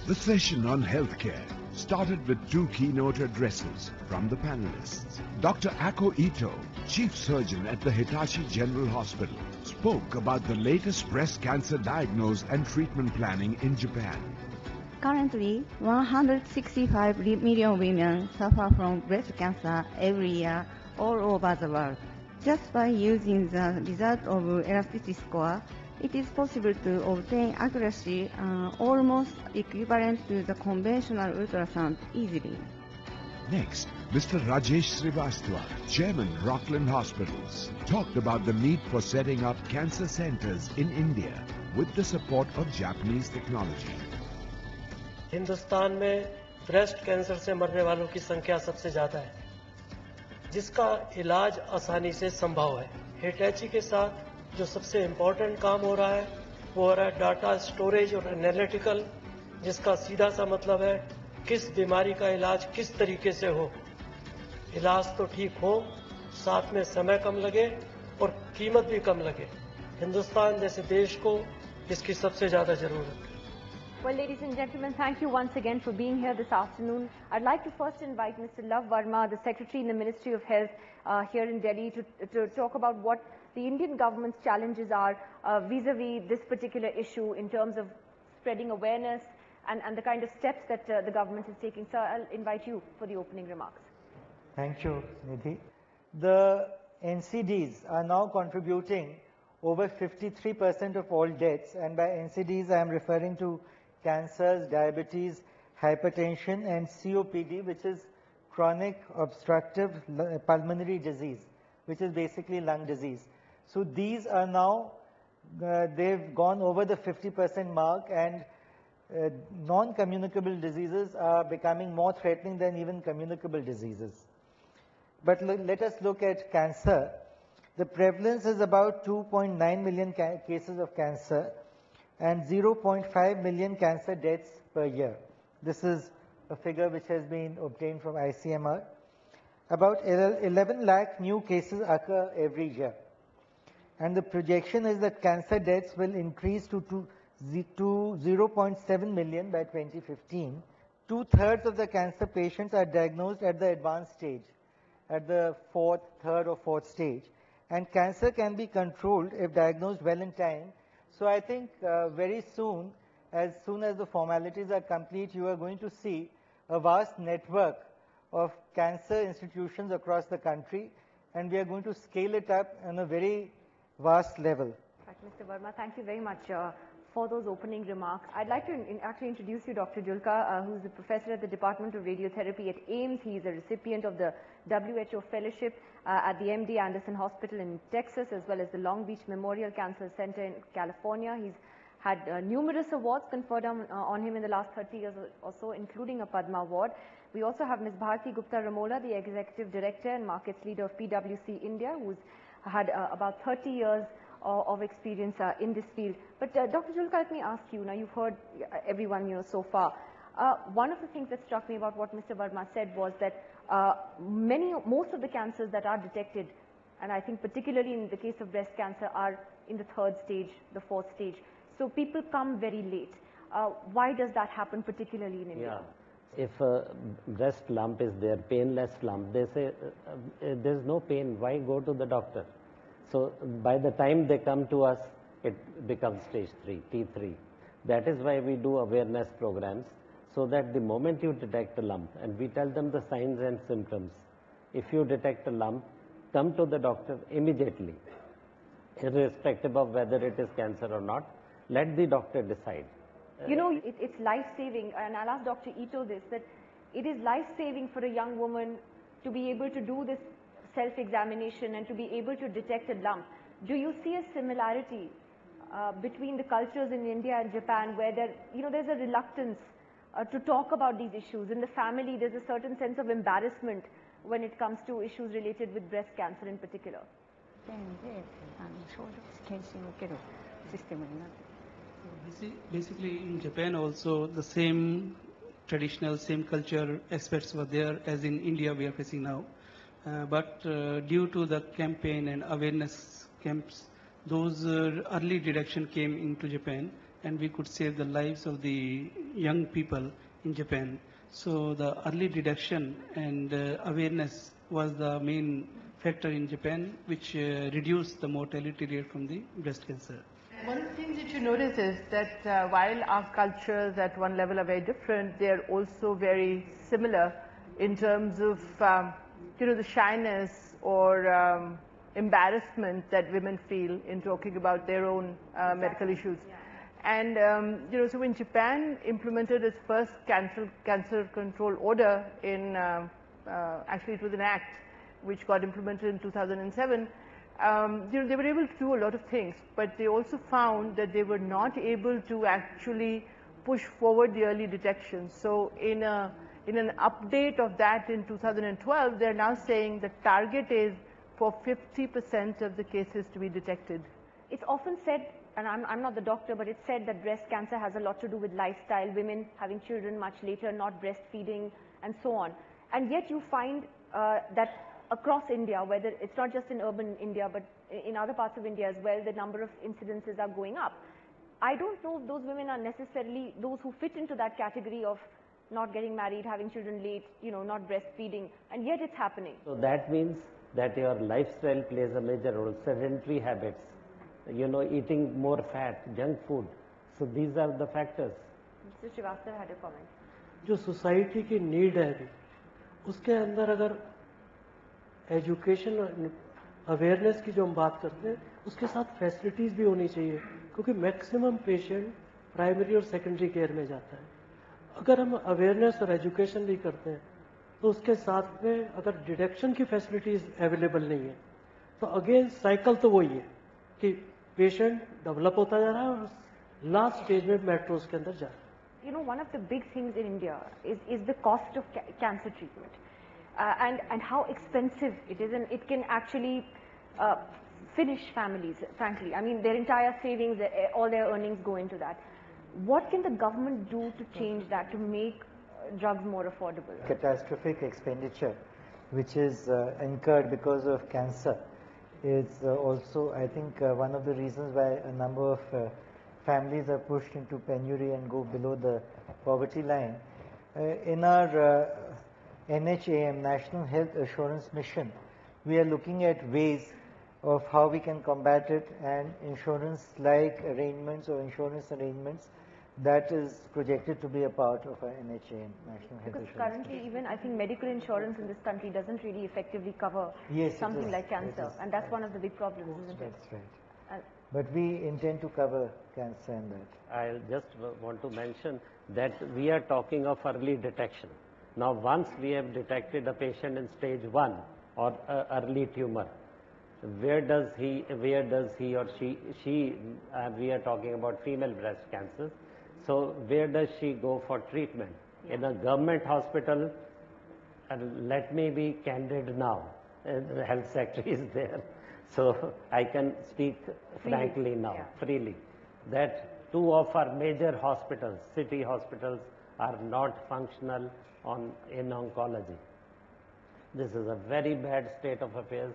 The session on healthcare started with two keynote addresses from the panelists. Dr. Ako Ito, Chief Surgeon at the Hitachi General Hospital, spoke about the latest breast cancer diagnosis and treatment planning in Japan. Currently, 165 million women suffer from breast cancer every year all over the world. Just by using the result of elasticity score, it is possible to obtain accuracy almost equivalent to the conventional ultrasound easily. Next, Mr. Rajesh Srivastava, Chairman, Rockland Hospitals, talked about the need for setting up cancer centers in India with the support of Japanese technology. Hindustan में breast cancer से मरने वालों की संख्या सबसे ज़्यादा है, जिसका इलाज आसानी से संभव है। हिटैची के साथ जो सबसे इम्पोर्टेंट काम हो रहा है वो हो रहा है डाटा स्टोरेज और एनालिटिकल, जिसका सीधा सा मतलब है किस बीमारी का इलाज किस तरीके से हो, इलाज तो ठीक हो, साथ में समय कम लगे और कीमत भी कम लगे। हिंदुस्तान जैसे देश को इसकी सबसे ज़्यादा ज़रूरत है। Well, ladies and gentlemen, thank you once again for being here this afternoon. I'd like to first invite Mr. Love Verma, the Secretary in the Ministry of Health here in Delhi, to talk about what the Indian government's challenges are vis-a-vis this particular issue in terms of spreading awareness and the kind of steps that the government is taking. Sir, I'll invite you for the opening remarks. Thank you, Nidhi. The NCDs are now contributing over 53% of all deaths, and by NCDs I am referring to cancers, diabetes, hypertension and COPD, which is chronic obstructive pulmonary disease, which is basically lung disease. So these are now, they've gone over the 50% mark, and non-communicable diseases are becoming more threatening than even communicable diseases. But let us look at cancer. The prevalence is about 2.9 million cases of cancer and 0.5 million cancer deaths per year. This is a figure which has been obtained from ICMR. About 11 lakh new cases occur every year. And the projection is that cancer deaths will increase to 0.7 million by 2015. Two-thirds of the cancer patients are diagnosed at the advanced stage, at the third or fourth stage. And cancer can be controlled if diagnosed well in time. So I think very soon as the formalities are complete, you are going to see a vast network of cancer institutions across the country, and we are going to scale it up on a very vast level. Right, Mr. Verma, thank you very much for those opening remarks. I'd like to actually introduce you Dr. Julka, who's a professor at the Department of Radiotherapy at AIIMS. He's a recipient of the WHO Fellowship at the MD Anderson Hospital in Texas, as well as the Long Beach Memorial Cancer Center in California. He's had numerous awards conferred on him in the last 30 years or so, including a Padma Award. We also have Ms. Bharti Gupta Ramola, the Executive Director and Markets Leader of PwC India, who's had about 30 years of experience in this field. But Dr. Julka, let me ask you, now you've heard everyone so far. One of the things that struck me about what Mr. Verma said was that most of the cancers that are detected, and I think particularly in the case of breast cancer, are in the third stage, the fourth stage. So people come very late. Why does that happen, particularly in India? Yeah. If a breast lump is there, painless lump, they say there's no pain, why go to the doctor? So by the time they come to us, it becomes stage 3, T3. That is why we do awareness programs, so that the moment you detect a lump, and we tell them the signs and symptoms. If you detect a lump, come to the doctor immediately, irrespective of whether it is cancer or not. Let the doctor decide. You know, it's life-saving, and I'll ask Dr. Ito this, that it is life-saving for a young woman to be able to do this self-examination and to be able to detect a lump. Do you see a similarity between the cultures in India and Japan, where there's a reluctance to talk about these issues? In the family, there's a certain sense of embarrassment when it comes to issues related with breast cancer in particular. Basically, in Japan also, the same traditional, same culture aspects were there as in India we are facing now. But due to the campaign and awareness camps, those early detection came into Japan, and we could save the lives of the young people in Japan. So the early detection and awareness was the main factor in Japan, which reduced the mortality rate from the breast cancer. One of the things that you notice is that while our cultures at one level are very different, they're also very similar in terms of, the shyness or embarrassment that women feel in talking about their own medical issues. And, so when Japan implemented its first cancer control order in, actually it was an act which got implemented in 2007, they were able to do a lot of things, but they also found that they were not able to actually push forward the early detection. So in an update of that in 2012, they're now saying the target is for 50% of the cases to be detected. It's often said, and I'm not the doctor, but it's said that breast cancer has a lot to do with lifestyle, women having children much later, not breastfeeding, and so on. And yet you find that across India, whether it's not just in urban India, but in other parts of India as well, the number of incidences are going up. I don't know if those women are necessarily those who fit into that category of not getting married, having children late, not breastfeeding, and yet it's happening. So that means that your lifestyle plays a major role, sedentary habits, eating more fat, junk food. So these are the factors. Mr. Srivastava had a comment. जो society की need है अभी, उसके अंदर अगर education awareness की जो हम बात करते हैं, उसके साथ फैसिलिटीज़ भी होनी चाहिए, क्योंकि मैक्सिमम पेशेंट प्राइमरी और सेकेंडरी केयर में जाता है. अगर हम अवेयरनेस और एजुकेशन भी करते हैं, तो उसके साथ में अगर डिटेक्शन की फैसिलिटीज़ अवेलेबल नहीं है, तो अगेन साइकिल तो वही है कि पेशेंट डेवलप होता जा रहा है और लास्ट स्टेज में मेट्रोस के अंदर जा रहा है. One of the big things in India is the cost of cancer treatment. And how expensive it is, and it can actually finish families, frankly. I mean, their entire savings, all their earnings go into that. What can the government do to change that, to make drugs more affordable? Catastrophic expenditure, which is incurred because of cancer, is also, I think, one of the reasons why a number of families are pushed into penury and go below the poverty line. In our NHAM, National Health Assurance Mission, we are looking at ways of how we can combat it, and insurance-like arrangements or insurance arrangements that is projected to be a part of our NHAM, National Health Assurance. Because currently even I think medical insurance in this country doesn't really effectively cover something like cancer, and that's one of the big problems, isn't it? That's right. But we intend to cover cancer in that. I just want to mention that we are talking of early detection. Now, once we have detected a patient in stage 1 or early tumor, where does he or she we are talking about female breast cancers. So where does she go for treatment? In a government hospital, and let me be candid now, the health secretary is there, so I can speak frankly now, freely, that 2 of our major hospitals, city hospitals, are not functional in oncology. This is a very bad state of affairs.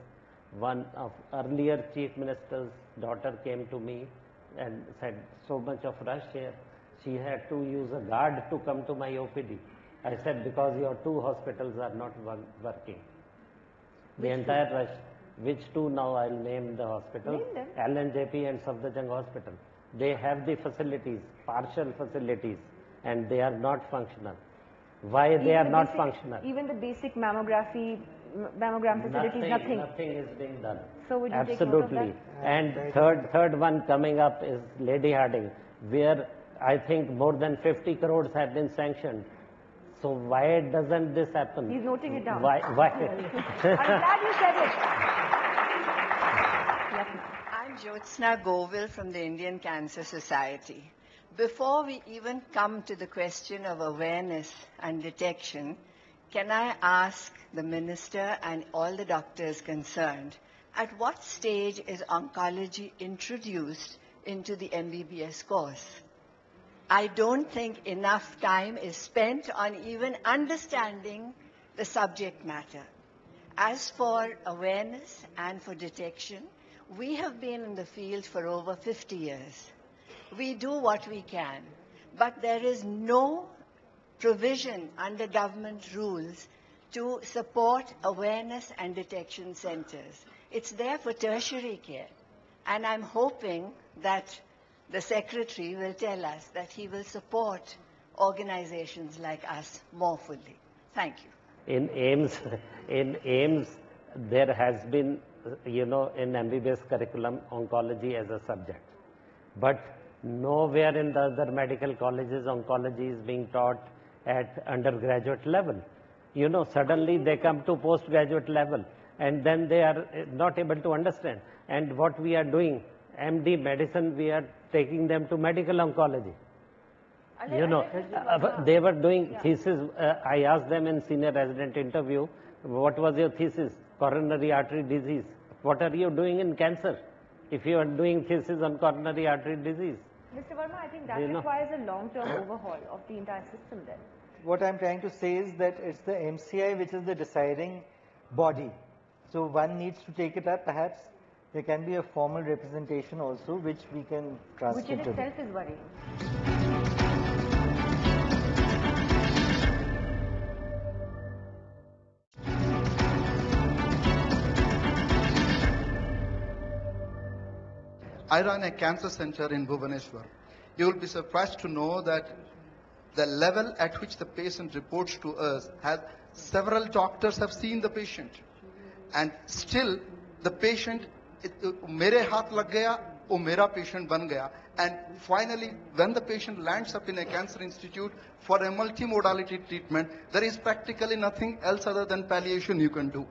One of earlier chief minister's daughter came to me and said, so much of rush here. She had to use a guard to come to my OPD. I said, because your 2 hospitals are not working. The entire rush. Which 2 now I'll name the hospitals? LNJP and Safdarjung Hospital. They have the facilities, partial facilities, and they are not functional. Why they are not functional? Even the basic mammogram facilities, nothing. Nothing is being done. So would you absolutely. Take note of that? And third one coming up is Lady Harding, where I think more than 50 crores have been sanctioned. So why doesn't this happen? He's noting it down. Why? I'm glad you said it. I'm Jyotsna Govil from the Indian Cancer Society. Before we even come to the question of awareness and detection, can I ask the minister and all the doctors concerned, at what stage is oncology introduced into the MBBS course? I don't think enough time is spent on even understanding the subject matter. As for awareness and for detection, we have been in the field for over 50 years. we do what we can. But there is no provision under government rules to support awareness and detection centers. It's there for tertiary care. And I'm hoping that the Secretary will tell us that he will support organizations like us more fully. Thank you. In AIMS, there has been, in MBBS curriculum, oncology as a subject. But nowhere in the other medical colleges, oncology is being taught at undergraduate level. Suddenly they come to postgraduate level and then they are not able to understand. And what we are doing, MD medicine, we are taking them to medical oncology. They were doing thesis. I asked them in senior resident interview, what was your thesis? Coronary artery disease. What are you doing in cancer if you are doing thesis on coronary artery disease? Mr. Verma, I think that requires a long-term overhaul of the entire system then. What I'm trying to say is that it's the MCI which is the deciding body. So one needs to take it up. Perhaps there can be a formal representation also which we can transmit to them. Which in itself is worrying. I run a cancer center in Bhubaneswar. You will be surprised to know that the level at which the patient reports to us has several doctors have seen the patient. And still the patient, mere haath lag gaya, wo mera patient ban gaya. And finally, when the patient lands up in a cancer institute for a multimodality treatment, there is practically nothing else other than palliation you can do.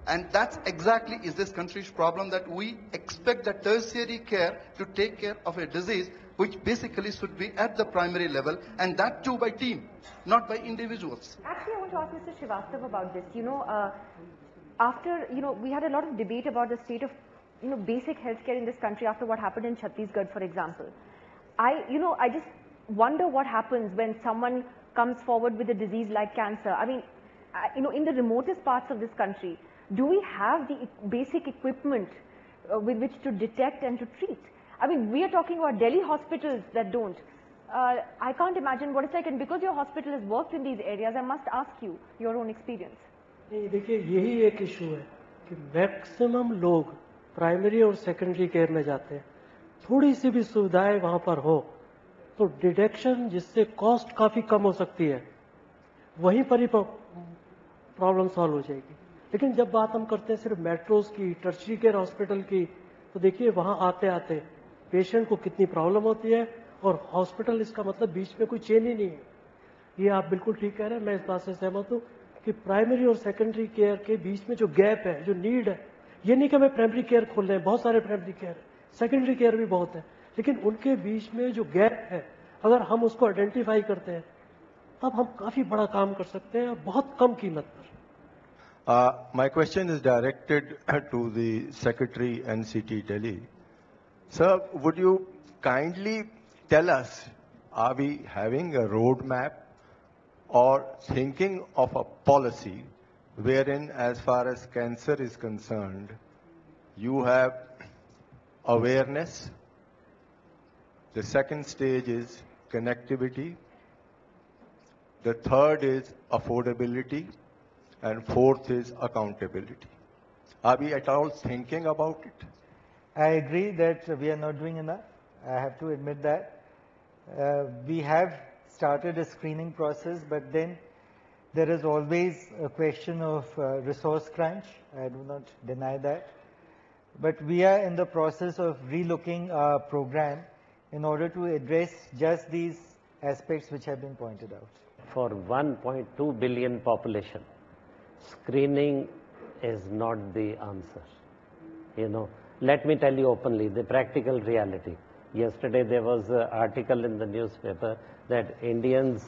And that's exactly is this country's problem, that we expect the tertiary care to take care of a disease which basically should be at the primary level, and that too by team, not by individuals. Actually, I want to ask Mr. Srivastava about this. After, we had a lot of debate about the state of, basic healthcare in this country after what happened in Chhattisgarh, for example. I just wonder what happens when someone comes forward with a disease like cancer. I mean, in the remotest parts of this country, do we have the basic equipment with which to detect and to treat? I mean, we are talking about Delhi hospitals that don't. I can't imagine what it's like, and because your hospital has worked in these areas, I must ask you your own experience. देखिए यही एक issue है कि maximum लोग primary और secondary care में जाते हैं. थोड़ी सी भी सुविधाएं वहां पर हो तो डिटेक्शन जिससे कॉस्ट काफी कम हो सकती है, वहीं पर ही प्रॉब्लम सॉल्व हो जाएगी. लेकिन जब बात हम करते हैं सिर्फ मेट्रोज की, टर्शरी केयर हॉस्पिटल की, तो देखिए वहां आते आते पेशेंट को कितनी प्रॉब्लम होती है, और हॉस्पिटल इसका मतलब बीच में कोई चेन ही नहीं है. ये आप बिल्कुल ठीक कह रहे हैं, मैं इस बात से सहमत हूँ कि प्राइमरी और सेकेंडरी केयर के बीच में जो गैप है, जो नीड है, ये नहीं कि हमें प्राइमरी केयर खोल रहे हैं, बहुत सारे प्राइमरी केयर है, सेकेंडरी केयर भी बहुत है, लेकिन उनके बीच में जो गैप है, अगर हम उसको आइडेंटिफाई करते हैं तब हम काफी बड़ा काम कर सकते हैं, बहुत कम कीमत पर. My question is directed to the Secretary NCT Delhi. Sir, would you kindly tell us, are we having a roadmap or thinking of a policy wherein, as far as cancer is concerned, you have awareness, the second stage is connectivity, the third is affordability, and fourth is accountability. Are we at all thinking about it? I agree that we are not doing enough. I have to admit that. We have started a screening process, but then there is always a question of resource crunch. I do not deny that. But we are in the process of relooking our program in order to address just these aspects which have been pointed out. For 1.2 billion population, screening is not the answer. Let me tell you openly the practical reality. Yesterday there was an article in the newspaper that Indians,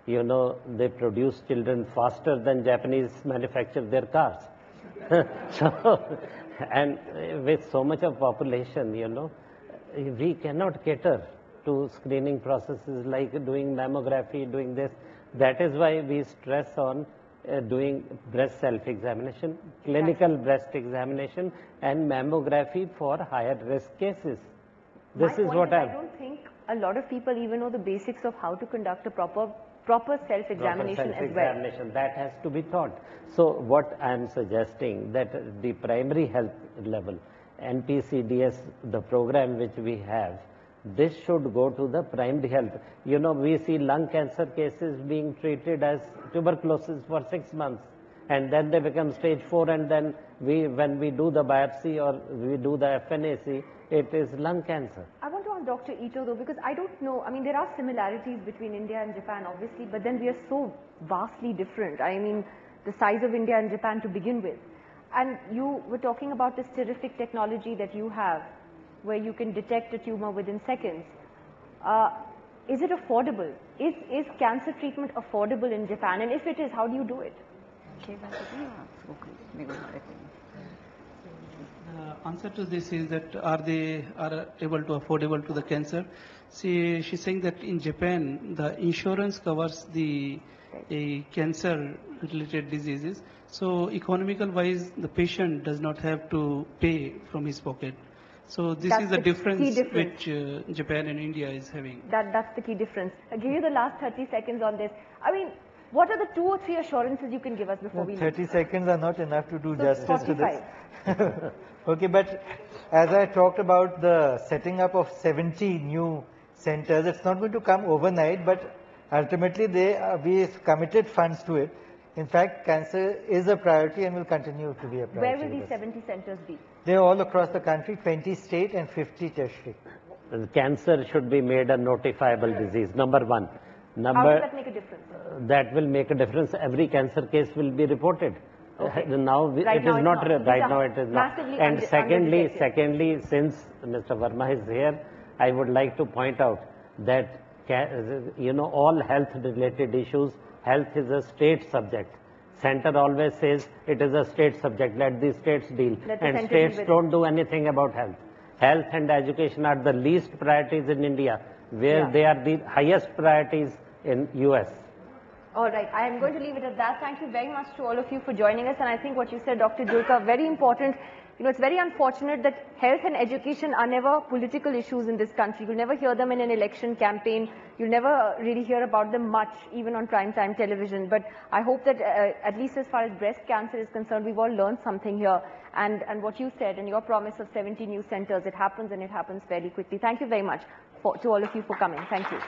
they produce children faster than Japanese manufacture their cars. And with so much of population, we cannot cater to screening processes like doing mammography, doing this. That is why we stress on doing breast self-examination, clinical breast examination, and mammography for higher risk cases. This is what I don't think a lot of people even know the basics of how to conduct a proper self-examination as well. That has to be taught. So what I am suggesting, that the primary health level, NPCDS, the program which we have, this should go to the primary health. You know, we see lung cancer cases being treated as tuberculosis for 6 months, and then they become stage 4, and then when we do the biopsy or we do the FNAC, it is lung cancer. I want to ask Dr. Ito though, because I don't know, I mean, there are similarities between India and Japan obviously, but then we are so vastly different. I mean, the size of India and Japan to begin with. And you were talking about this terrific technology that you have, where you can detect a tumor within seconds. Is it affordable? Is cancer treatment affordable in Japan? And if it is, how do you do it? Answer to this is that are they able to affordable to the cancer? She's saying that in Japan the insurance covers the cancer related diseases. So economical wise the patient does not have to pay from his pocket. So this is the difference which Japan and India is having. That's the key difference. I'll give you the last 30 seconds on this. I mean, what are the 2 or 3 assurances you can give us before we leave? 30 seconds are not enough to do So justice 45. to this. Okay, but as I talked about the setting up of 70 new centers, it's not going to come overnight, but ultimately we've committed funds to it. In fact, cancer is a priority and will continue to be a priority. Where will these 70 centers be? They're all across the country, 20 state and 50 tertiary. Cancer should be made a notifiable disease, number 1. How does that make a difference? That will make a difference. Every cancer case will be reported. Okay. Now right it now is not. Right now it is not. And secondly, since Mr. Verma is here, I would like to point out that all health-related issues, health is a state subject. Center always says it is a state subject. Let the states deal, and states don't do anything about health. Health and education are the least priorities in India, where they are the highest priorities in US. All right, I am going to leave it at that. Thank you very much to all of you for joining us. And I think what you said, Dr. Julka, very important. You know, it's very unfortunate that health and education are never political issues in this country. You'll never hear them in an election campaign. You'll never really hear about them much, even on primetime television. But I hope that at least as far as breast cancer is concerned, we've all learned something here. And what you said and your promise of 70 new centers, it happens and it happens fairly quickly. Thank you very much to all of you for coming. Thank you.